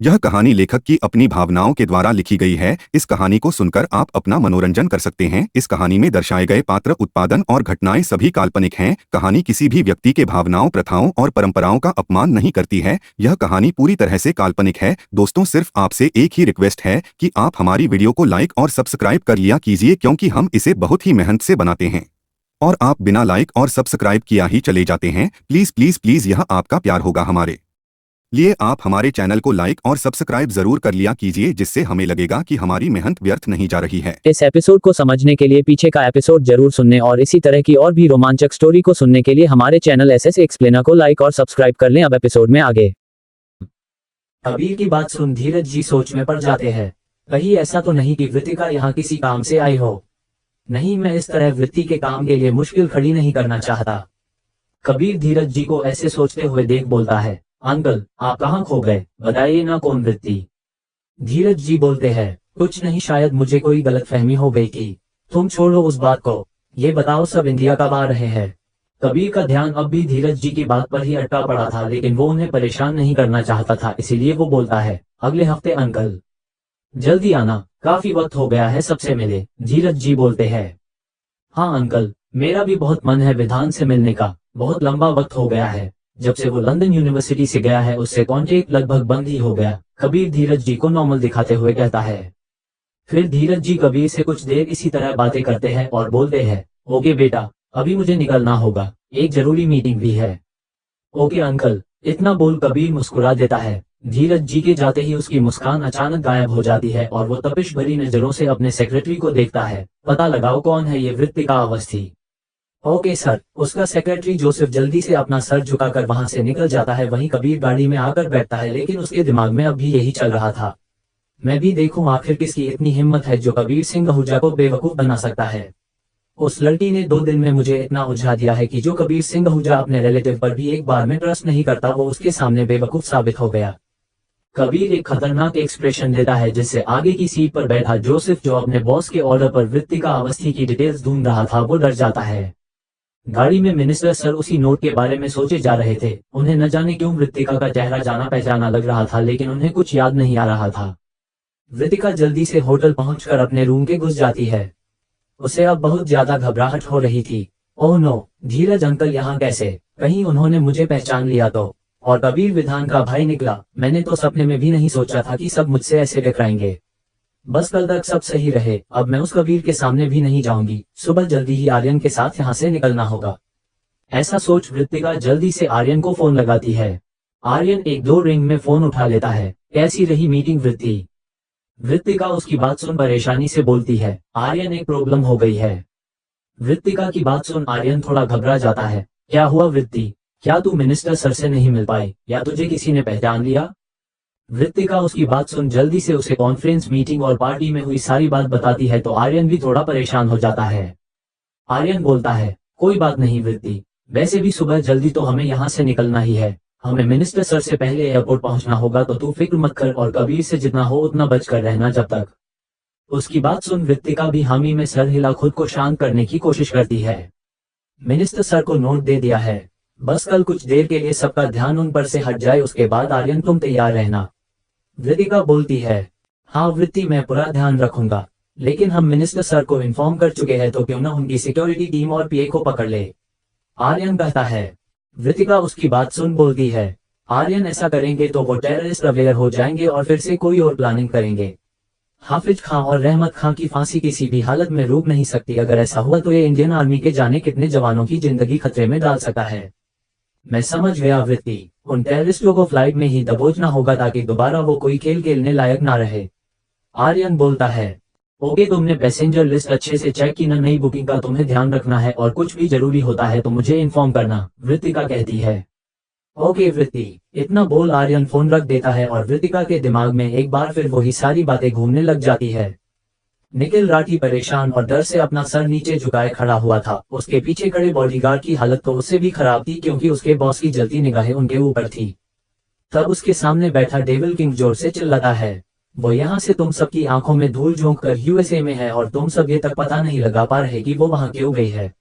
यह कहानी लेखक की अपनी भावनाओं के द्वारा लिखी गई है। इस कहानी को सुनकर आप अपना मनोरंजन कर सकते हैं। इस कहानी में दर्शाए गए पात्र, उत्पादन और घटनाएं सभी काल्पनिक हैं। कहानी किसी भी व्यक्ति के भावनाओं, प्रथाओं और परंपराओं का अपमान नहीं करती है। यह कहानी पूरी तरह से काल्पनिक है। दोस्तों, सिर्फ आपसे एक ही रिक्वेस्ट है कि आप हमारी वीडियो को लाइक और सब्सक्राइब कर लिया कीजिए, क्योंकि हम इसे बहुत ही मेहनत से बनाते हैं और आप बिना लाइक और सब्सक्राइब किया ही चले जाते हैं। प्लीज प्लीज प्लीज, यह आपका प्यार होगा हमारे लिए। आप हमारे चैनल को लाइक और सब्सक्राइब जरूर कर लिया कीजिए, जिससे हमें लगेगा कि हमारी मेहनत व्यर्थ नहीं जा रही है। इस एपिसोड को समझने के लिए पीछे का एपिसोड जरूर सुनने और इसी तरह की और भी रोमांचक स्टोरी को सुनने के लिए हमारे चैनल एसएस एक्सप्लेनर को लाइक और सब्सक्राइब कर लें। अब एपिसोड में आगे। कबीर की बात सुन धीरज जी सोच में पड़ जाते हैं। कहीं ऐसा तो नहीं कि वृत्तिका यहाँ किसी काम से आई हो? नहीं, मैं इस तरह वृत्ति के काम के लिए मुश्किल खड़ी नहीं करना चाहता। कबीर धीरज जी को ऐसे सोचते हुए देख बोलता है, अंकल आप कहाँ खो गए, बताइए ना कौन वृत्ति? धीरज जी बोलते हैं, कुछ नहीं, शायद मुझे कोई गलतफहमी हो गई थी। तुम छोड़ो उस बात को, ये बताओ सब इंडिया कब आ रहे हैं? कबीर का ध्यान अब भी धीरज जी की बात पर ही अटका पड़ा था, लेकिन वो उन्हें परेशान नहीं करना चाहता था, इसीलिए वो बोलता है, अगले हफ्ते अंकल, जल्दी आना, काफी वक्त हो गया है सबसे मिले। धीरज जी बोलते हैं, हाँ अंकल, मेरा भी बहुत मन है विधान से मिलने का। बहुत लंबा वक्त हो गया है, जब से वो लंदन यूनिवर्सिटी से गया है उससे कॉन्टेक्ट लगभग बंद ही हो गया। कबीर धीरज जी को नॉर्मल दिखाते हुए कहता है। फिर धीरज जी कबीर से कुछ देर इसी तरह बातें करते हैं और बोलते हैं, ओके बेटा, अभी मुझे निकलना होगा, एक जरूरी मीटिंग भी है। ओके अंकल, इतना बोल कबीर मुस्कुरा देता है। धीरज जी के जाते ही उसकी मुस्कान अचानक गायब हो जाती है और वो तपिश भरी नजरों से अपने सेक्रेटरी को देखता है। पता लगाओ कौन है ये वृत्तिका अवस्थी। Okay sir. उसका सेक्रेटरी जोसेफ जल्दी से अपना सर झुकाकर वहां से निकल जाता है। वहीं कबीर गाड़ी में आकर बैठता है, लेकिन उसके दिमाग में अब भी यही चल रहा था, मैं भी देखूं आखिर किसकी इतनी हिम्मत है जो कबीर सिंह आहूजा को बेवकूफ बना सकता है। उस लड़की ने 2 दिन में मुझे इतना उलझा दिया है कि जो कबीर सिंह आहूजा अपने रिलेटिव पर भी एक बार में ट्रस्ट नहीं करता, वो उसके सामने बेवकूफ साबित हो गया। कबीर एक खतरनाक एक्सप्रेशन देता है, जिससे आगे की सीट पर बैठा जोसेफ, जो अपने बॉस के ऑर्डर पर वृत्तिका अवस्थी की डिटेल्स ढूंढ रहा था, वो डर जाता है। गाड़ी में मिनिस्टर सर उसी नोट के बारे में सोचे जा रहे थे। उन्हें न जाने क्यों वृत्तिका का चेहरा जाना पहचाना लग रहा था, लेकिन उन्हें कुछ याद नहीं आ रहा था। वृत्तिका जल्दी से होटल पहुंचकर अपने रूम के घुस जाती है। उसे अब बहुत ज्यादा घबराहट हो रही थी। ओह नो, धीरज अंकल यहाँ कैसे? कहीं उन्होंने मुझे पहचान लिया तो? और कबीर विधान का भाई निकला? मैंने तो सपने में भी नहीं सोचा था कि सब मुझसे ऐसे टकराएंगे। बस कल तक सब सही रहे, अब मैं उस कबीर के सामने भी नहीं जाऊंगी। सुबह जल्दी ही आर्यन के साथ यहाँ से निकलना होगा। ऐसा सोच वृत्तिका जल्दी से आर्यन को फोन लगाती है। आर्यन 1-2 रिंग में फोन उठा लेता है। कैसी रही मीटिंग वृत्ति? वृत्तिका उसकी बात सुन परेशानी से बोलती है, आर्यन एक प्रॉब्लम हो गई है। वृत्तिका की बात सुन आर्यन थोड़ा घबरा जाता है। क्या हुआ वृत्ति? क्या तू मिनिस्टर सर से नहीं मिल पाई, या तुझे किसी ने पहचान लिया? वृत्तिका उसकी बात सुन जल्दी से उसे कॉन्फ्रेंस मीटिंग और पार्टी में हुई सारी बात बताती है, तो आर्यन भी थोड़ा परेशान हो जाता है। आर्यन बोलता है, कोई बात नहीं वृत्ति, वैसे भी सुबह जल्दी तो हमें यहाँ से निकलना ही है। हमें मिनिस्टर सर से पहले एयरपोर्ट पहुंचना होगा, तो तू फिक्र मत कर और कबीर से जितना हो उतना बच कर रहना जब तक। उसकी बात सुन वृत्तिका भी हामी में सर हिला खुद को शांत करने की कोशिश करती है। मिनिस्टर सर को नोट दे दिया है, बस कल कुछ देर के लिए सबका ध्यान उन पर से हट जाए, उसके बाद आर्यन तुम तैयार रहना। वृत्तिका बोलती है, हाँ वृत्ति, मैं पूरा ध्यान रखूंगा, लेकिन हम मिनिस्टर सर को इन्फॉर्म कर चुके हैं, तो क्यों ना उनकी सिक्योरिटी टीम और पीए को पकड़ ले। आर्यन कहता है। वृत्तिका उसकी बात सुन बोलती है, आर्यन ऐसा करेंगे तो वो टेररिस्ट अवेयर हो जाएंगे और फिर से कोई और प्लानिंग करेंगे। हाफिज खां और रहमत खां की फांसी किसी भी हालत में रुक नहीं सकती। अगर ऐसा हुआ तो ये इंडियन आर्मी के जाने कितने जवानों की जिंदगी खतरे में डाल सकता है। मैं समझ गया वृत्ति, उन टेररिस्टों को फ्लाइट में ही दबोचना होगा ताकि दोबारा वो कोई खेल खेलने लायक ना रहे। आर्यन बोलता है, ओके, तुमने पैसेंजर लिस्ट अच्छे से चेक की ना? नई बुकिंग का तुम्हें ध्यान रखना है और कुछ भी जरूरी होता है तो मुझे इन्फॉर्म करना, वृत्तिका कहती है। ओके वृत्ति, इतना बोल आर्यन फोन रख देता है और वृत्तिका के दिमाग में एक बार फिर वही सारी बातें घूमने लग जाती है। निखिल राठी परेशान और डर से अपना सर नीचे झुकाए खड़ा हुआ था। उसके पीछे खड़े बॉडीगार्ड की हालत तो उससे भी खराब थी, क्योंकि उसके बॉस की जलती निगाहें उनके ऊपर थी। तब उसके सामने बैठा डेविल किंग जोर से चिल्लाता है, वो यहाँ से तुम सबकी आंखों में धूल झोंक कर यूएसए में है और तुम सब ये तक पता नहीं लगा पा रहे कि वो वहां क्यों गई है।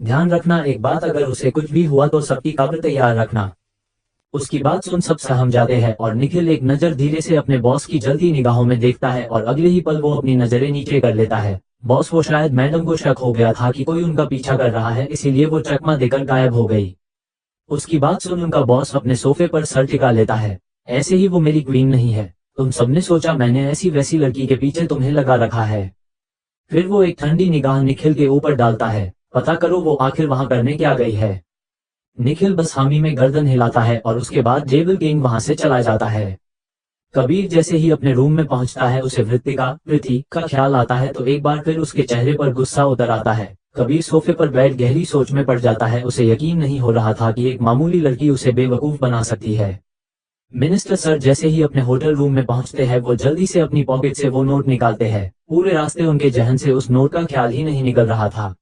ध्यान रखना एक बात, अगर उसे कुछ भी हुआ तो सबकी कब्र तैयार रखना। उसकी बात सुन सब सहम जाते हैं और निखिल एक नजर धीरे से अपने बॉस की जलती निगाहों में देखता है और अगले ही पल वो अपनी नजरें नीचे कर लेता है। बॉस, वो शायद मैडम को शक हो गया था कि कोई उनका पीछा कर रहा है, इसीलिए वो चकमा देकर गायब हो गई। उसकी बात सुन उनका बॉस अपने सोफे पर सर टिका लेता है। ऐसे ही वो मेरी क्वीन नहीं है। तुम सबने सोचा मैंने ऐसी वैसी लड़की के पीछे तुम्हें लगा रखा है। फिर वो एक ठंडी निगाह निखिल के ऊपर डालता है। पता करो वो आखिर वहां करने क्या गई है। निखिल बस हामी में गर्दन हिलाता है और उसके बाद डेविल किंग वहां से चला जाता है। कबीर जैसे ही अपने रूम में पहुंचता है उसे पृथ्वी का ख्याल आता है तो एक बार फिर उसके चेहरे पर गुस्सा उतर आता है। कबीर सोफे पर बैठ गहरी सोच में पड़ जाता है। उसे यकीन नहीं हो रहा था कि एक मामूली लड़की उसे बेवकूफ बना सकती है। मिनिस्टर सर जैसे ही अपने होटल रूम में पहुंचते हैं वो जल्दी से अपनी पॉकेट से वो नोट निकालते हैं। पूरे रास्ते उनके जहन से उस नोट का ख्याल ही नहीं निकल रहा था।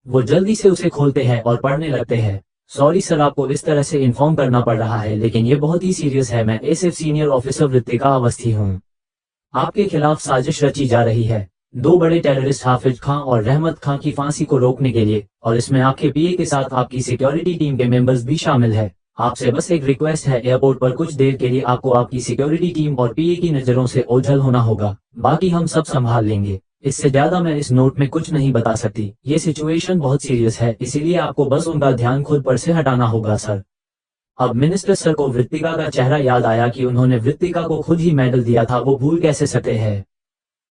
वो जल्दी से उसे खोलते हैं और पढ़ने लगते हैं। सॉरी सर, आपको इस तरह से इन्फॉर्म करना पड़ रहा है, लेकिन ये बहुत ही सीरियस है। मैं SF senior officer Vrittika Awasthi हूँ। आपके खिलाफ साजिश रची जा रही है। 2 बड़े टेररिस्ट हाफिज खां और रहमत खां की फांसी को रोकने के लिए, और इसमें आपके पीए के साथ आपकी सिक्योरिटी टीम के मेंबर्स भी शामिल है। आपसे बस एक रिक्वेस्ट है, एयरपोर्ट पर कुछ देर के लिए आपको आपकी सिक्योरिटी टीम और पीए की नजरों से ओझल होना होगा। बाकी हम सब संभाल लेंगे। इससे ज्यादा मैं इस नोट में कुछ नहीं बता सकती। ये सिचुएशन बहुत सीरियस है, इसीलिए आपको बस उनका ध्यान खुद पर से हटाना होगा सर। अब मिनिस्टर सर को वृत्तिका का चेहरा याद आया कि उन्होंने वृत्तिका को खुद ही मेडल दिया था, वो भूल कैसे सकते हैं।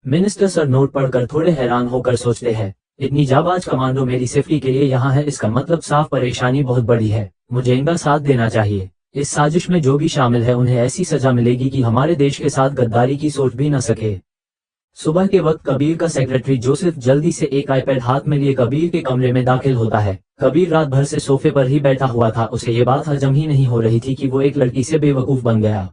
मिनिस्टर सर नोट पढ़कर थोड़े हैरान होकर सोचते हैं, इतनी जाबाज कमांडो मेरी सेफ्टी के लिए यहाँ है, इसका मतलब साफ परेशानी बहुत बड़ी है। मुझे इनका साथ देना चाहिए। इस साजिश में जो भी शामिल है उन्हें ऐसी सजा मिलेगी कि हमारे देश के साथ गद्दारी की सोच भी न सके। सुबह के वक्त कबीर का सेक्रेटरी जोसेफ जल्दी से एक आईपैड हाथ में लिए कबीर के कमरे में दाखिल होता है। कबीर रात भर से सोफे पर ही बैठा हुआ था। उसे ये बात हजम ही नहीं हो रही थी कि वो एक लड़की से बेवकूफ बन गया।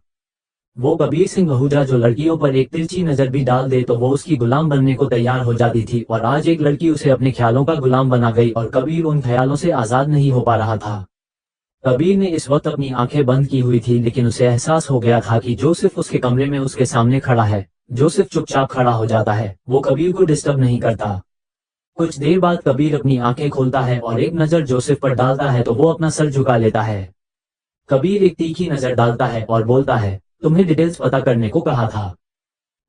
वो कबीर सिंह आहूजा जो लड़कियों पर एक तिरछी नजर भी डाल दे तो वो उसकी गुलाम बनने को तैयार हो जाती थी, और आज एक लड़की उसे अपने ख्यालों का गुलाम बना गई और कबीर उन ख्यालों से आजाद नहीं हो पा रहा था। कबीर ने इस वक्त अपनी आंखें बंद की हुई थी, लेकिन उसे एहसास हो गया था कि जोसेफ उसके कमरे में उसके सामने खड़ा है। जोसेफ चुपचाप खड़ा हो जाता है। वो कबीर को डिस्टर्ब नहीं करता। कुछ देर बाद कबीर अपनी आंखें खोलता है और एक नजर जोसेफ पर डालता है तो वो अपना सर झुका लेता है। कबीर एक तीखी नजर डालता है और बोलता है, तुम्हें डिटेल्स पता करने को कहा था।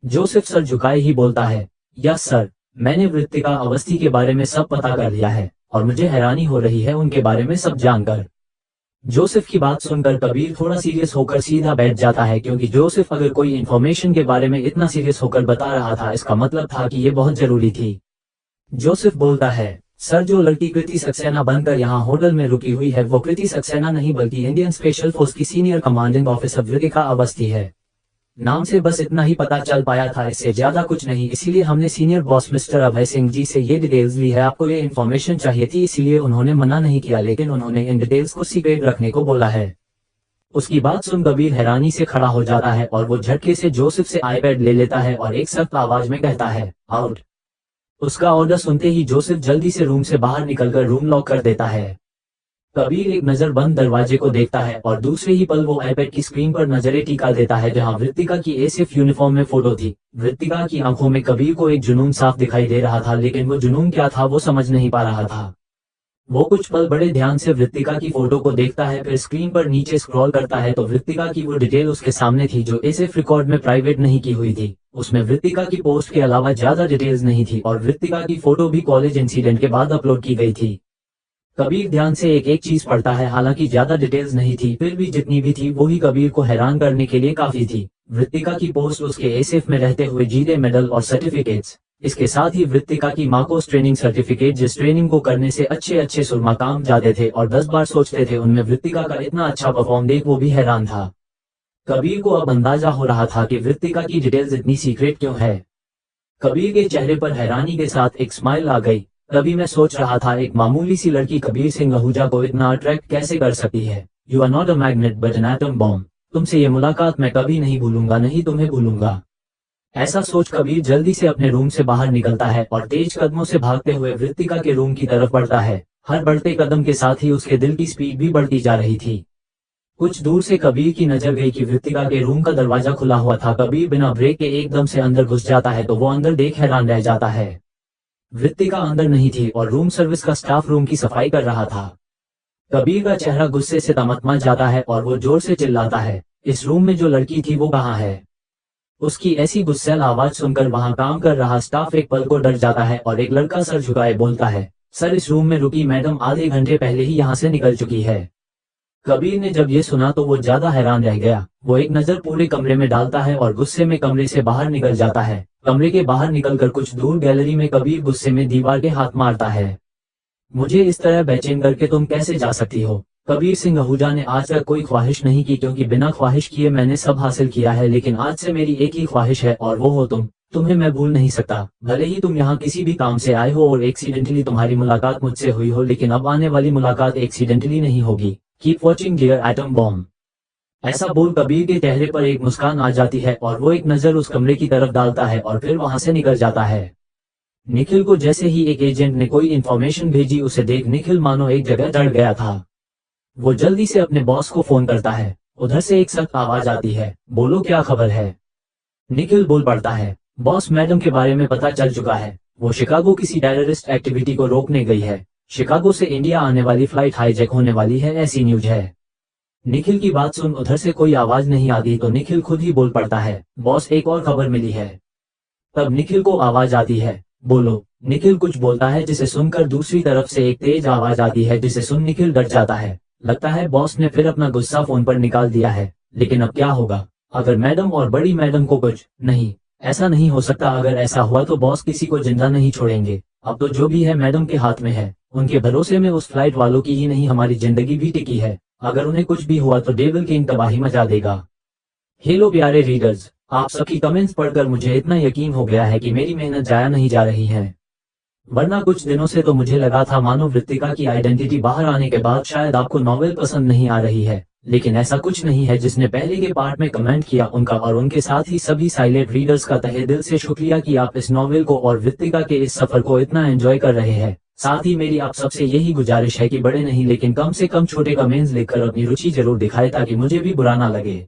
जोसेफ सर झुकाए ही बोलता है, यस सर, मैंने वृत्तिका अवस्थी के बारे में सब पता कर लिया है और मुझे हैरानी हो रही है उनके बारे में सब जानकर। जोसेफ की बात सुनकर कबीर थोड़ा सीरियस होकर सीधा बैठ जाता है, क्योंकि जोसेफ अगर कोई इन्फॉर्मेशन के बारे में इतना सीरियस होकर बता रहा था इसका मतलब था कि ये बहुत जरूरी थी। जोसेफ बोलता है, सर, जो लड़की कृति सक्सेना बनकर यहाँ होटल में रुकी हुई है वो कृति सक्सेना नहीं बल्कि इंडियन स्पेशल फोर्स की senior commanding officer Vrittika Awasthi है। नाम से बस इतना ही पता चल पाया था, इससे ज्यादा कुछ नहीं। इसीलिए हमने senior boss mister Abhay Singh ji से ये डिटेल्स ली है। आपको ये इन्फॉर्मेशन चाहिए थी, इसीलिए उन्होंने मना नहीं किया, लेकिन उन्होंने इन डिटेल्स को सीक्रेट रखने को बोला है। उसकी बात सुन कबीर हैरानी से खड़ा हो जाता है और वो झटके से जोसेफ से आईपैड ले लेता है और एक सख्त आवाज में कहता है, आउट। उसका ऑर्डर सुनते ही जोसेफ जल्दी से रूम से बाहर निकलकर रूम लॉक कर देता है। कबीर एक नजर बंद दरवाजे को देखता है और दूसरे ही पल वो आईपैड की स्क्रीन पर नजरें टिका देता है जहां वृत्तिका की एसएफ यूनिफॉर्म में फोटो थी। वृत्तिका की आंखों में कबीर को एक जुनून साफ दिखाई दे रहा था, लेकिन वो जुनून क्या था वो समझ नहीं पा रहा था। वो कुछ पल बड़े ध्यान से वृत्तिका की फोटो को देखता है, फिर स्क्रीन पर नीचे स्क्रॉल करता है तो वृत्तिका की वो डिटेल उसके सामने थी जो एसएफ रिकॉर्ड में प्राइवेट नहीं की हुई थी। उसमें वृत्तिका की पोस्ट के अलावा ज्यादा डिटेल्स नहीं थी और वृत्तिका की फोटो भी कॉलेज इंसिडेंट के बाद अपलोड की गई थी। कबीर ध्यान से एक एक चीज पढ़ता है, हालांकि ज्यादा डिटेल्स नहीं थी, फिर भी जितनी भी थी वो ही कबीर को हैरान करने के लिए काफी थी। वृत्तिका की पोस्ट, उसके एसएफ में रहते हुए जीते मेडल और सर्टिफिकेट्स, इसके साथ ही वृत्तिका की मार्कोस ट्रेनिंग सर्टिफिकेट जिस ट्रेनिंग को करने से अच्छे अच्छे सुरमा काम जाते थे और 10 बार सोचते थे, उनमें वृत्तिका का इतना अच्छा परफॉर्म देख वो भी हैरान था। कबीर को अब अंदाजा हो रहा था कि वृत्तिका की डिटेल्स इतनी सीक्रेट क्यों है। कबीर के चेहरे पर हैरानी के साथ एक स्माइल आ गई। तभी मैं सोच रहा था, एक मामूली सी लड़की कबीर सिंह आहूजा को इतना अट्रैक्ट कैसे कर सकती है। You are not a magnet but an atom bomb. तुमसे ये मुलाकात मैं कभी नहीं भूलूंगा, नहीं तुम्हें भूलूंगा। ऐसा सोच कबीर जल्दी से अपने रूम से बाहर निकलता है और तेज कदमों से भागते हुए वृत्तिका के रूम की तरफ बढ़ता है। हर बढ़ते कदम के साथ ही उसके दिल की स्पीड भी बढ़ती जा रही थी। कुछ दूर से कबीर की नजर गई कि वृत्तिका के रूम का दरवाजा खुला हुआ था। कबीर बिना ब्रेक के एकदम से अंदर घुस जाता है तो वो अंदर देख हैरान रह जाता है। वृत्तिका अंदर नहीं थी और रूम सर्विस का स्टाफ रूम की सफाई कर रहा था। कबीर का चेहरा गुस्से से तमतमा जाता है और वो जोर से चिल्लाता है, इस रूम में जो लड़की थी वो कहाँ है? उसकी ऐसी गुस्सैल आवाज सुनकर वहां काम कर रहा स्टाफ एक पल को डर जाता है और एक लड़का सर झुकाए बोलता है, सर इस रूम में रुकी मैडम आधे घंटे पहले ही यहाँ से निकल चुकी है। कबीर ने जब ये सुना तो वो ज्यादा हैरान रह गया। वो एक नजर पूरे कमरे में डालता है और गुस्से में कमरे से बाहर निकल जाता है। कमरे के बाहर निकलकर कुछ दूर गैलरी में कबीर गुस्से में दीवार के हाथ मारता है। मुझे इस तरह बेचैन करके तुम कैसे जा सकती हो? कबीर सिंह आहूजा ने आज तक कोई ख्वाहिश नहीं की, क्योंकि बिना ख्वाहिश किए मैंने सब हासिल किया है, लेकिन आज से मेरी एक ही ख्वाहिश है और वो हो तुम। तुम्हें मैं भूल नहीं सकता। भले ही तुम यहाँ किसी भी काम से आए हो और एक्सीडेंटली तुम्हारी मुलाकात मुझसे हुई हो, लेकिन अब आने वाली मुलाकात एक्सीडेंटली नहीं होगी। Keep watching dear atom bomb. ऐसा बोल कबीर के चेहरे पर एक मुस्कान आ जाती है और वो एक नजर उस कमरे की तरफ डालता है और फिर वहां से निकल जाता है। निखिल को जैसे ही एक एजेंट ने कोई इन्फॉर्मेशन भेजी, उसे देख निखिल मानो एक जगह डर गया था। वो जल्दी से अपने बॉस को फोन करता है। उधर से एक सख्त आवाज आती है, बोलो क्या खबर है? निखिल बोल पड़ता है, बॉस मैडम के बारे में पता चल चुका है। वो शिकागो किसी टेररिस्ट एक्टिविटी को रोकने गई है। शिकागो से इंडिया आने वाली फ्लाइट हाईजैक होने वाली है, ऐसी न्यूज है। निखिल की बात सुन उधर से कोई आवाज नहीं आती तो निखिल खुद ही बोल पड़ता है, बॉस एक और खबर मिली है। तब निखिल को आवाज आती है, बोलो। निखिल कुछ बोलता है जिसे सुनकर दूसरी तरफ से एक तेज आवाज आती है, जिसे सुन निखिल डर जाता है। लगता है बॉस ने फिर अपना गुस्सा फोन पर निकाल दिया है। लेकिन अब क्या होगा अगर मैडम और बड़ी मैडम को कुछ नहीं? ऐसा नहीं हो सकता। अगर ऐसा हुआ तो बॉस किसी को जिंदा नहीं छोड़ेंगे। अब तो जो भी है मैडम के हाथ में है। उनके भरोसे में उस फ्लाइट वालों की ही नहीं हमारी जिंदगी भी टिकी है। अगर उन्हें कुछ भी हुआ तो डेविल किंग तबाही मचा देगा। हेलो प्यारे रीडर्स, आप सबकी कमेंट्स पढ़कर मुझे इतना यकीन हो गया है कि मेरी मेहनत जाया नहीं जा रही है। वरना कुछ दिनों से तो मुझे लगा था मानो वृत्तिका की आइडेंटिटी बाहर आने के बाद शायद आपको नॉवेल पसंद नहीं आ रही है, लेकिन ऐसा कुछ नहीं है। जिसने पहले के पार्ट में कमेंट किया उनका और उनके साथ ही सभी साइलेंट रीडर्स का तहे दिल से शुक्रिया कि आप इस नॉवेल को और वृत्तिका के इस सफर को इतना एंजॉय कर रहे हैं। साथ ही मेरी आप सबसे यही गुजारिश है कि बड़े नहीं लेकिन कम से कम छोटे कमेंट्स लिखकर अपनी रुचि जरूर दिखाए, ताकि मुझे भी बुरा ना लगे।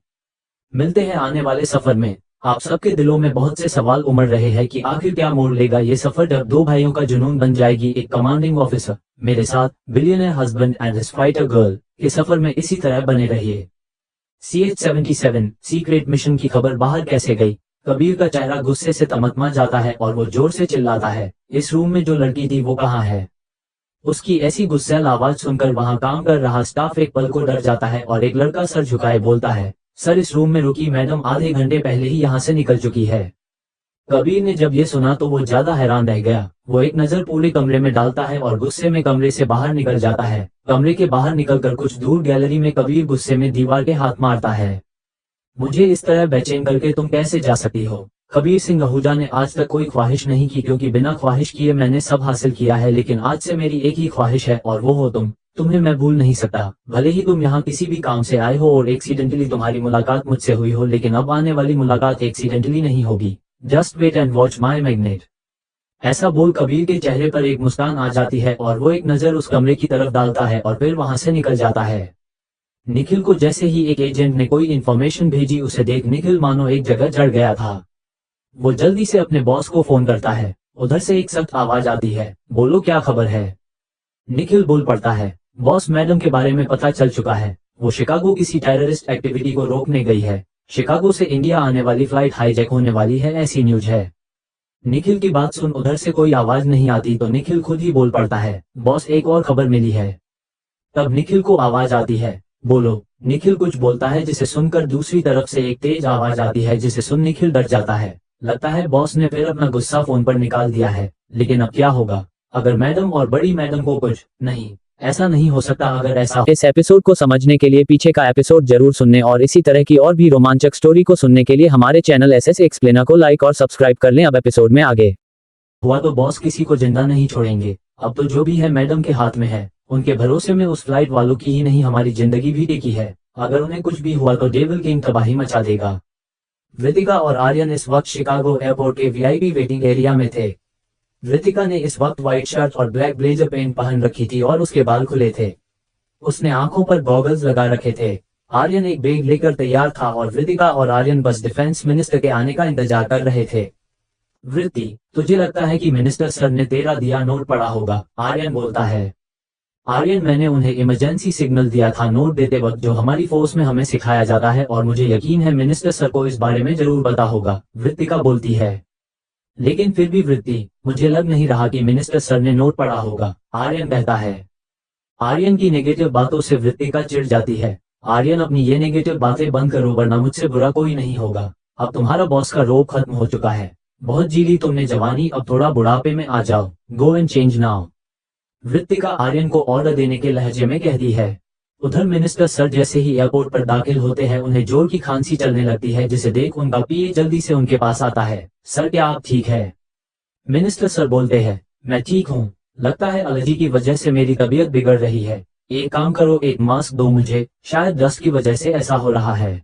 मिलते हैं आने वाले सफर में। आप सबके दिलों में बहुत से सवाल उमड़ रहे हैं कि आखिर क्या मोड़ लेगा ये सफर, जब दो भाइयों का जुनून बन जाएगी एक कमांडिंग ऑफिसर। मेरे साथ billionaire husband and his fighter girl के सफर में इसी तरह बने रहिए। CH-77 सीक्रेट मिशन की खबर बाहर कैसे गई? कबीर का चेहरा गुस्से से तमतमा जाता है और वो जोर से चिल्लाता है, इस रूम में जो लड़की थी वो कहाँ है? उसकी ऐसी गुस्सैल आवाज सुनकर वहां काम कर रहा स्टाफ एक पल को डर जाता है और एक लड़का सर झुकाए बोलता है, सर इस रूम में रुकी मैडम आधे घंटे पहले ही यहाँ से निकल चुकी है। कबीर ने जब ये सुना तो वो ज्यादा हैरान रह गया। वो एक नजर पूरे कमरे में डालता है और गुस्से में कमरे से बाहर निकल जाता है। कमरे के बाहर निकलकर कुछ दूर गैलरी में कबीर गुस्से में दीवार के हाथ मारता है। मुझे इस तरह बेचैन करके तुम कैसे जा सकती हो? कबीर सिंह आहूजा ने आज तक कोई ख्वाहिश नहीं की, क्योंकि बिना ख्वाहिश किए मैंने सब हासिल किया है, लेकिन आज से मेरी एक ही ख्वाहिश है और वो हो तुम। तुम्हें मैं भूल नहीं सकता। भले ही तुम यहाँ किसी भी काम से आए हो और एक्सीडेंटली तुम्हारी मुलाकात मुझसे हुई हो, लेकिन अब आने वाली मुलाकात एक्सीडेंटली नहीं होगी। Just wait and watch my magnet. ऐसा बोल कबीर के चेहरे पर एक मुस्कान आ जाती है और वो एक नजर उस कमरे की तरफ डालता है और फिर वहां से निकल जाता है। निखिल को जैसे ही एक एजेंट ने कोई इन्फॉर्मेशन भेजी, उसे देख निखिल मानो एक जगह जड़ गया था। वो जल्दी से अपने बॉस को फोन करता है। उधर से एक सख्त आवाज आती है, बोलो क्या खबर है? निखिल बोल पड़ता है, बॉस मैडम के बारे में पता चल चुका है। वो शिकागो किसी टेररिस्ट एक्टिविटी को रोकने गई है। शिकागो से इंडिया आने वाली फ्लाइट हाईजैक होने वाली है, ऐसी न्यूज है। निखिल की बात सुन उधर से कोई आवाज नहीं आती तो निखिल खुद ही बोल पड़ता है, बॉस एक और खबर मिली है। तब निखिल को आवाज आती है, बोलो। निखिल कुछ बोलता है जिसे सुनकर दूसरी तरफ से एक तेज आवाज आती है, जिसे सुन निखिल डर जाता है। लगता है बॉस ने फिर अपना गुस्सा फोन पर निकाल दिया है। लेकिन अब क्या होगा अगर मैडम और बड़ी मैडम को कुछ नहीं? ऐसा नहीं हो सकता। अगर ऐसा इस एपिसोड को समझने के लिए पीछे का एपिसोड जरूर सुनने और इसी तरह की और भी रोमांचक स्टोरी को सुनने के लिए हमारे चैनल SS एक्सप्लेनर को लाइक और सब्सक्राइब कर लें। अब एपिसोड में आगे हुआ तो बॉस किसी को जिंदा नहीं छोड़ेंगे। अब तो जो भी है मैडम के हाथ में है। उनके भरोसे में उस फ्लाइट वालों की ही नहीं हमारी जिंदगी भी टिकी है। अगर उन्हें कुछ भी हुआ तो डेविल किंग तबाही मचा देगा। वृतिका और आर्यन इस वक्त शिकागो एयरपोर्ट के VIP वेटिंग एरिया में थे। वृतिका ने इस वक्त व्हाइट शर्ट और ब्लैक ब्लेजर पैंट पहन रखी थी और उसके बाल खुले थे। उसने आंखों पर गॉगल्स लगा रखे थे। आर्यन एक बैग लेकर तैयार था और वृतिका और आर्यन बस डिफेंस मिनिस्टर के आने का इंतजार कर रहे थे। वृत्ति, तुझे लगता है कि मिनिस्टर सर ने तेरा दिया नोट पढ़ा होगा? आर्यन बोलता है। आर्यन, मैंने उन्हें इमरजेंसी सिग्नल दिया था नोट देते वक्त, जो हमारी फोर्स में हमें सिखाया जाता है, और मुझे यकीन है मिनिस्टर सर को इस बारे में जरूर पता होगा, वृत्तिका बोलती है। लेकिन फिर भी वृत्ति, मुझे लग नहीं रहा कि मिनिस्टर सर ने नोट पढ़ा होगा, आर्यन कहता है। आर्यन की नेगेटिव बातों से वृत्तिका चिढ़ जाती है। आर्यन, अपनी ये नेगेटिव बातें बंद करो वरना मुझसे बुरा कोई नहीं होगा। अब तुम्हारा बॉस का रोब खत्म हो चुका है। बहुत जी ली तुमने जवानी, अब थोड़ा बुढ़ापे में आ जाओ। Go and change now. Vrittika Aryan को ऑर्डर देने के लहजे में कहती है। उधर मिनिस्टर सर जैसे ही एयरपोर्ट पर दाखिल होते हैं उन्हें जोर की खांसी चलने लगती है, जिसे देख उनका पीए जल्दी से उनके पास आता है। सर, क्या आप ठीक है? मिनिस्टर सर बोलते हैं, मैं ठीक हूँ। लगता है एलर्जी की वजह से मेरी तबीयत बिगड़ रही है। एक काम करो, एक मास्क दो मुझे, शायद डस्ट की वजह से ऐसा हो रहा है।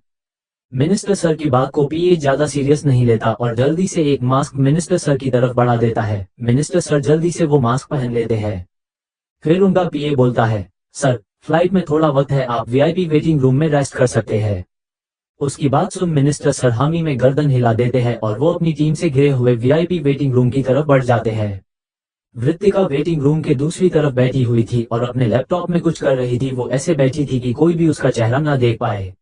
मिनिस्टर सर की बात को पीए ज्यादा सीरियस नहीं लेता और जल्दी से एक मास्क मिनिस्टर सर की तरफ बढ़ा देता है। मिनिस्टर सर जल्दी से वो मास्क पहन लेते हैं। फिर उनका पीए बोलता है, सर फ्लाइट में थोड़ा वक्त है, आप वीआईपी वेटिंग रूम में रेस्ट कर सकते हैं। उसकी बात सुन मिनिस्टर सर हामी में गर्दन हिला देते हैं और वो अपनी टीम से घिरे हुए वीआईपी वेटिंग रूम की तरफ बढ़ जाते हैं। वृत्तिका वेटिंग रूम के दूसरी तरफ बैठी हुई थी और अपने लैपटॉप में कुछ कर रही थी। वो ऐसे बैठी थी कि कोई भी उसका चेहरा ना देख पाए।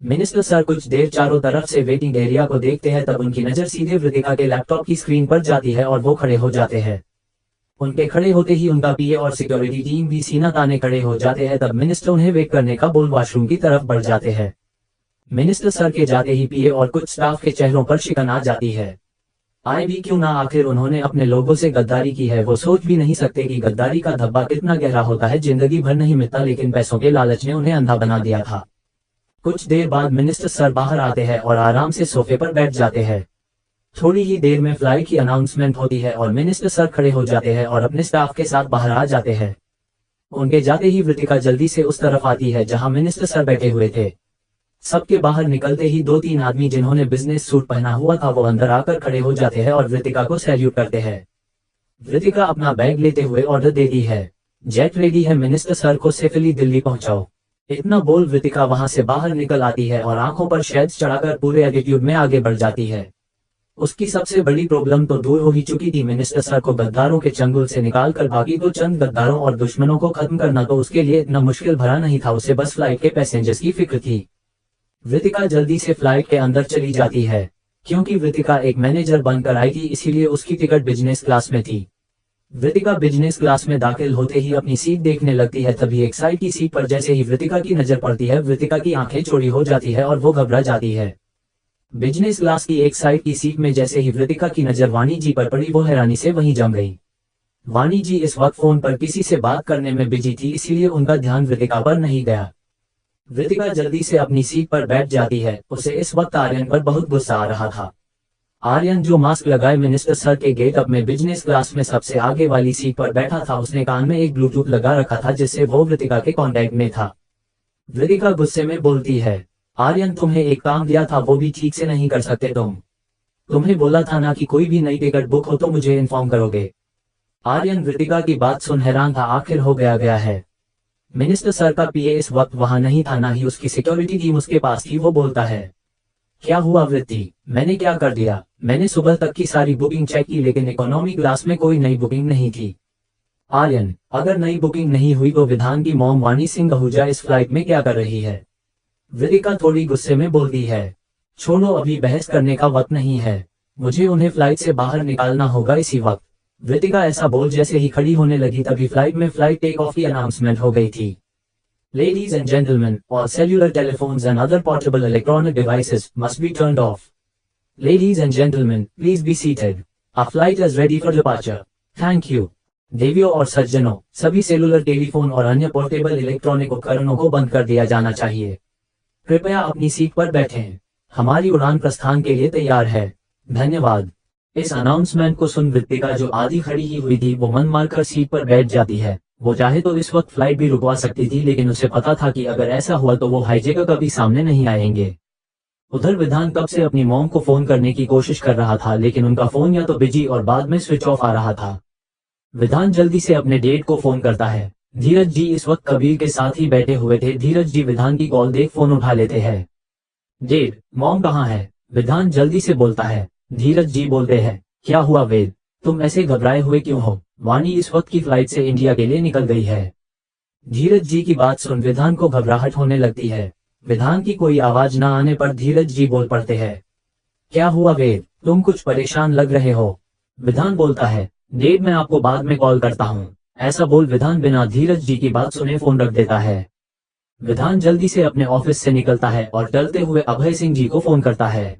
मिनिस्टर सर कुछ देर चारों तरफ से वेटिंग एरिया को देखते हैं, तब उनकी नजर सीधे वृत्तिका के लैपटॉप की स्क्रीन पर जाती है और वो खड़े हो जाते हैं। उनके खड़े होते ही उनका पीए और सिक्योरिटी टीम भी सीना ताने खड़े हो जाते हैं। तब मिनिस्टर उन्हें वेट करने का बोल वॉशरूम की तरफ बढ़ जाते हैं। मिनिस्टर सर के जाते ही पीए और कुछ स्टाफ के चेहरों पर शिकन आ जाती है। आए भी क्यों ना, आखिर उन्होंने अपने लोगों से गद्दारी की है। वो सोच भी नहीं सकते कि गद्दारी का धब्बा कितना गहरा होता है। जिंदगी भर नहीं मिटता, लेकिन पैसों के लालच ने उन्हें अंधा बना दिया था। कुछ देर बाद मिनिस्टर सर बाहर आते हैं और आराम से सोफे पर बैठ जाते हैं। थोड़ी ही देर में फ्लाइट की अनाउंसमेंट होती है और मिनिस्टर सर खड़े हो जाते हैं और अपने स्टाफ के साथ बाहर आ जाते हैं। उनके जाते ही वृत्तिका जल्दी से उस तरफ आती है जहां मिनिस्टर सर बैठे हुए थे। सबके बाहर निकलते ही 2-3 आदमी जिन्होंने बिजनेस सूट पहना हुआ था वो अंदर आकर खड़े हो जाते हैं और वृत्तिका को सैल्यूट करते हैं। वृत्तिका अपना बैग लेते हुए ऑर्डर देती है, जेट रेडी है, मिनिस्टर सर को सेफली दिल्ली पहुंचाओ। इतना बोल वृत्तिका वहां से बाहर निकल आती है और आंखों पर शहद चढ़ाकर पूरे एटीट्यूड में आगे बढ़ जाती है। उसकी सबसे बड़ी प्रॉब्लम तो दूर हो ही चुकी थी। मिनिस्टर सर को गद्दारों के चंगुल से निकालकर बाकी तो चंद गद्दारों और दुश्मनों को खत्म करना तो उसके लिए इतना मुश्किल भरा नहीं था। उसे बस फ्लाइट के पैसेंजर्स की फिक्र थी। वृत्तिका जल्दी से फ्लाइट के अंदर चली जाती है। क्योंकि वृत्तिका एक मैनेजर बनकर आई थी, इसीलिए उसकी टिकट बिजनेस क्लास में थी। वृत्तिका बिजनेस क्लास में दाखिल होते ही अपनी सीट देखने लगती है। तभी एक साइड की सीट पर जैसे ही वृत्तिका की नजर पड़ती है, वृत्तिका की आंखें चौड़ी हो जाती है और वो घबरा जाती है। बिजनेस क्लास की एक साइड की सीट में जैसे ही वृत्तिका की नजर वाणी जी पर पड़ी, वो हैरानी से वहीं जम गई। वाणी जी इस वक्त फोन पर किसी से बात करने में बिजी थी, इसीलिए उनका ध्यान वृत्तिका पर नहीं गया। वृत्तिका जल्दी से अपनी सीट पर बैठ जाती है। उसे इस वक्त आर्यन पर बहुत गुस्सा आ रहा था। आर्यन जो मास्क लगाए मिनिस्टर सर के गेटअप में बिजनेस क्लास में सबसे आगे वाली सीट पर बैठा था, उसने कान में एक ब्लूटूथ लगा रखा था जिससे वो वृत्तिका के कांटेक्ट में था। वृत्तिका गुस्से में बोलती है, आर्यन तुम्हें एक काम दिया था वो भी ठीक से नहीं कर सकते तुम्हें बोला था ना कि कोई भी नई टिकट बुक हो तो मुझे इन्फॉर्म करोगे। आर्यन वृत्तिका की बात सुन हैरान था, आखिर हो गया है। मिनिस्टर सर का पीए इस वक्त वहां नहीं था, ना ही उसकी सिक्योरिटी टीम उसके पास थी। वो बोलता है, क्या हुआ वृत्ति, मैंने क्या कर दिया? मैंने सुबह तक की सारी बुकिंग चेक की लेकिन इकोनॉमी क्लास में कोई नई बुकिंग नहीं थी। आर्यन, अगर नई बुकिंग नहीं हुई तो विधान की मॉम वाणी सिंह आहूजा इस फ्लाइट में क्या कर रही है? वृत्तिका थोड़ी गुस्से में बोलती है, छोड़ो अभी बहस करने का वक्त नहीं है, मुझे उन्हें फ्लाइट से बाहर निकालना होगा इसी वक्त। वृत्तिका ऐसा बोल जैसे ही खड़ी होने लगी तभी फ्लाइट में फ्लाइट टेक ऑफ की अनाउंसमेंट हो गई थी। Ladies and gentlemen, all cellular telephones and other portable electronic devices must be turned off. Ladies and gentlemen, please be seated. Our flight is ready for departure. Thank you. देवियों और सज्जनों, सभी cellular telephone और अन्य portable electronic उपकरणों को बंद कर दिया जाना चाहिए। कृपया अपनी सीट पर बैठें। हमारी उड़ान प्रस्थान के लिए तैयार है। धन्यवाद। इस अनाउंसमेंट को सुन वृत्तिका जो आधी खड़ी ही हुई थी वो मन मारकर सीट पर बैठ जाती है। वो चाहे तो इस वक्त फ्लाइट भी रुकवा सकती थी, लेकिन उसे पता था कि अगर ऐसा हुआ तो वो हाईजैकर कभी सामने नहीं आएंगे। उधर विधान कब से अपनी मॉम को फोन करने की कोशिश कर रहा था, लेकिन उनका फोन या तो बिजी और बाद में स्विच ऑफ आ रहा था। विधान जल्दी से अपने डेट को फोन करता है। धीरज जी इस वक्त कबीर के साथ ही बैठे हुए थे। धीरज जी विधान की कॉल देख फोन उठा लेते हैं। डेट, मॉम कहाँ है? विधान जल्दी से बोलता है। धीरज जी बोलते हैं, क्या हुआ वेद, तुम ऐसे घबराए हुए क्यों हो? वाणी इस वक्त की फ्लाइट से इंडिया के लिए निकल गई है। धीरज जी की बात सुन विधान को घबराहट होने लगती है। विधान की कोई आवाज न आने पर धीरज जी बोल पड़ते हैं। क्या हुआ वेद, तुम कुछ परेशान लग रहे हो? विधान बोलता है, डेड मैं आपको बाद में कॉल करता हूँ। ऐसा बोल विधान बिना धीरज जी की बात सुने फोन रख देता है। विधान जल्दी से अपने ऑफिस से निकलता है और टलते हुए अभय सिंह जी को फोन करता है।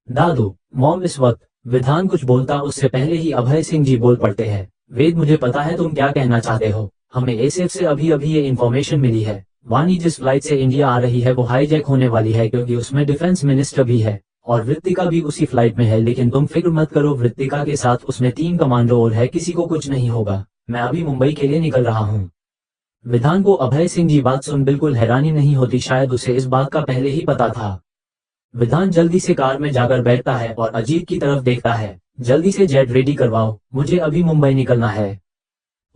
दादू, मॉम इस वक्त। विधान कुछ बोलता उससे पहले ही अभय सिंह जी बोल पड़ते हैं। वेद, मुझे पता है तुम क्या कहना चाहते हो। हमें एसीएफ से अभी अभी ये इन्फॉर्मेशन मिली है। वानी जिस फ्लाइट से इंडिया आ रही है वो हाईजैक होने वाली है, क्योंकि उसमें डिफेंस मिनिस्टर भी है और वृत्तिका भी उसी फ्लाइट में है। लेकिन तुम फिक्र मत करो, वृत्तिका के साथ उसमें 3 कमांडो और है, किसी को कुछ नहीं होगा। मैं अभी मुंबई के लिए निकल रहा हूँ। विधान को अभय सिंह जी बात सुन बिल्कुल हैरानी नहीं होती, शायद उसे इस बात का पहले ही पता था। विधान जल्दी से कार में जाकर बैठता है और अजीत की तरफ देखता है। जल्दी से जेट रेडी करवाओ, मुझे अभी मुंबई निकलना है।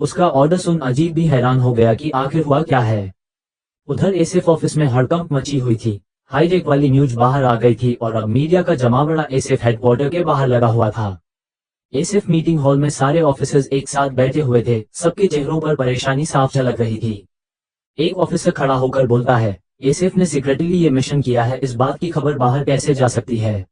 उसका ऑर्डर सुन अजीत भी हैरान हो गया कि आखिर हुआ क्या है। उधर एसीएफ ऑफिस में हड़कंप मची हुई थी। हाईजैक वाली न्यूज बाहर आ गई थी और अब मीडिया का जमावड़ा एसीएफ हेडक्वार्टर के बाहर लगा हुआ था। एसीएफ मीटिंग हॉल में सारे ऑफिसर्स एक साथ बैठे हुए थे। सबके चेहरों पर परेशानी साफ झलक रही थी। एक ऑफिसर खड़ा होकर बोलता है, एसीएफ ने सीक्रेटली ये मिशन किया है, इस बात की खबर बाहर कैसे जा सकती है?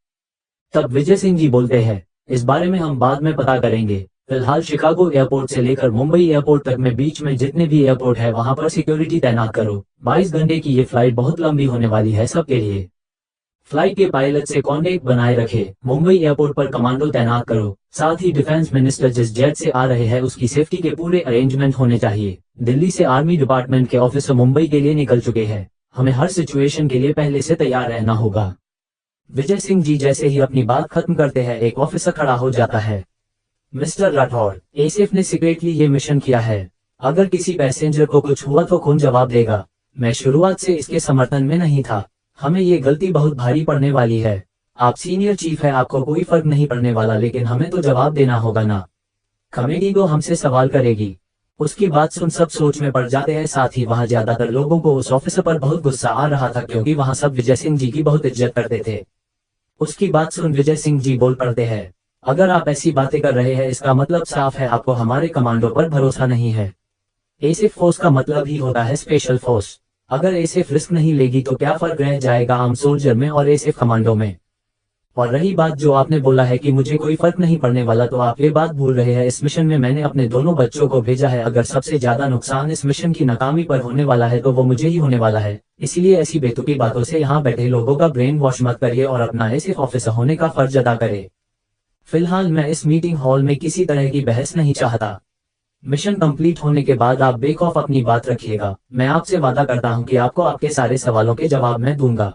तब विजय सिंह जी बोलते हैं, इस बारे में हम बाद में पता करेंगे। फिलहाल शिकागो एयरपोर्ट से लेकर मुंबई एयरपोर्ट तक में बीच में जितने भी एयरपोर्ट है वहां पर सिक्योरिटी तैनात करो। 22 घंटे की ये फ्लाइट बहुत लंबी होने वाली है सबके लिए। फ्लाइट के पायलट से कांटेक्ट बनाए रखे। मुंबई एयरपोर्ट पर कमांडो तैनात करो। साथ ही डिफेंस मिनिस्टर जिस जेट से आ रहे हैं उसकी सेफ्टी के पूरे अरेंजमेंट होने चाहिए। दिल्ली से आर्मी डिपार्टमेंट के ऑफिसर मुंबई के लिए निकल चुके हैं। हमें हर सिचुएशन के लिए पहले से तैयार रहना होगा। विजय सिंह जी जैसे ही अपनी बात खत्म करते हैं, एक ऑफिसर खड़ा हो जाता है। मिस्टर राठौर, एसीएफ ने सीक्रेटली ये मिशन किया है। अगर किसी पैसेंजर को कुछ हुआ तो कौन जवाब देगा? मैं शुरुआत से इसके समर्थन में नहीं था। हमें ये गलती बहुत भारी पड़ने वाली है। आप सीनियर चीफ है, आपको कोई फर्क नहीं पड़ने वाला, लेकिन हमें तो जवाब देना होगा ना। कमेटी तो हमसे सवाल करेगी। उसकी बात सुन सब सोच में पड़ जाते हैं। साथ ही वहां ज्यादातर लोगों को उस ऑफिसर पर बहुत गुस्सा आ रहा था, क्योंकि वहां सब विजय सिंह जी की बहुत इज्जत करते थे। उसकी बात सुन विजय सिंह जी बोल पड़ते हैं, अगर आप ऐसी बातें कर रहे हैं इसका मतलब साफ है आपको हमारे कमांडो पर भरोसा नहीं है। एसीएफ फोर्स का मतलब ही होता है स्पेशल फोर्स। अगर एसीएफ रिस्क नहीं लेगी तो क्या फर्क रह जाएगा आम सोल्जर में और एसीएफ कमांडो में? और रही बात जो आपने बोला है कि मुझे कोई फर्क नहीं पड़ने वाला, तो आप ये बात भूल रहे हैं। इस मिशन में मैंने अपने दोनों बच्चों को भेजा है। अगर सबसे ज्यादा नुकसान इस मिशन की नाकामी पर होने वाला है तो वो मुझे ही होने वाला है। इसीलिए ऐसी बेतुकी बातों से यहाँ बैठे लोगों का ब्रेन वॉश मत करिए और अपना एसीएफ ऑफिसर होने का फर्ज अदा करे। फिलहाल मैं इस मीटिंग हॉल में किसी तरह की बहस नहीं चाहता। मिशन कंप्लीट होने के बाद आप बेक ऑफ अपनी बात रखिएगा। मैं आपसे वादा करता हूं कि आपको आपके सारे सवालों के जवाब मैं दूंगा।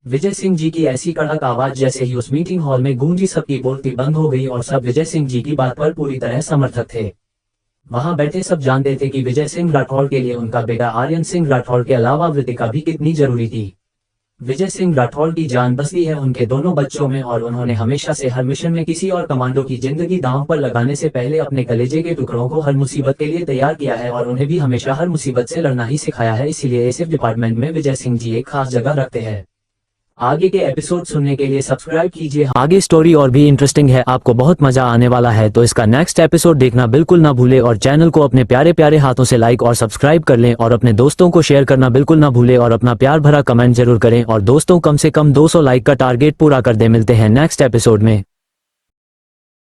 विजय सिंह जी की ऐसी कड़क आवाज जैसे ही उस मीटिंग हॉल में गूंजी, सबकी बोलती बंद हो गई और सब विजय सिंह जी की बात पर पूरी तरह समर्थक थे। वहां बैठे सब जानते थे कि विजय सिंह राठौड़ के लिए उनका बेटा आर्यन सिंह राठौड़ के अलावा वृत्तिका भी कितनी जरूरी थी। विजय सिंह राठौड़ की जान बसी है उनके दोनों बच्चों में और उन्होंने हमेशा से हर मिशन में किसी और कमांडो की जिंदगी दांव पर लगाने से पहले अपने कलेजे के टुकड़ों को हर मुसीबत के लिए तैयार किया है और उन्हें भी हमेशा हर मुसीबत से लड़ना ही सिखाया है। इसीलिए एसीएफ डिपार्टमेंट में विजय सिंह जी एक खास जगह रखते हैं। आगे के एपिसोड सुनने के लिए सब्सक्राइब कीजिए। आगे स्टोरी और भी इंटरेस्टिंग है, आपको बहुत मजा आने वाला है, तो इसका नेक्स्ट एपिसोड देखना बिल्कुल ना भूले और चैनल को अपने प्यारे प्यारे हाथों से लाइक और सब्सक्राइब कर लें और अपने दोस्तों को शेयर करना बिल्कुल ना भूले और अपना प्यार भरा कमेंट जरूर करें और दोस्तों कम से कम 200 लाइक का टारगेट पूरा कर दे। मिलते हैं नेक्स्ट एपिसोड में।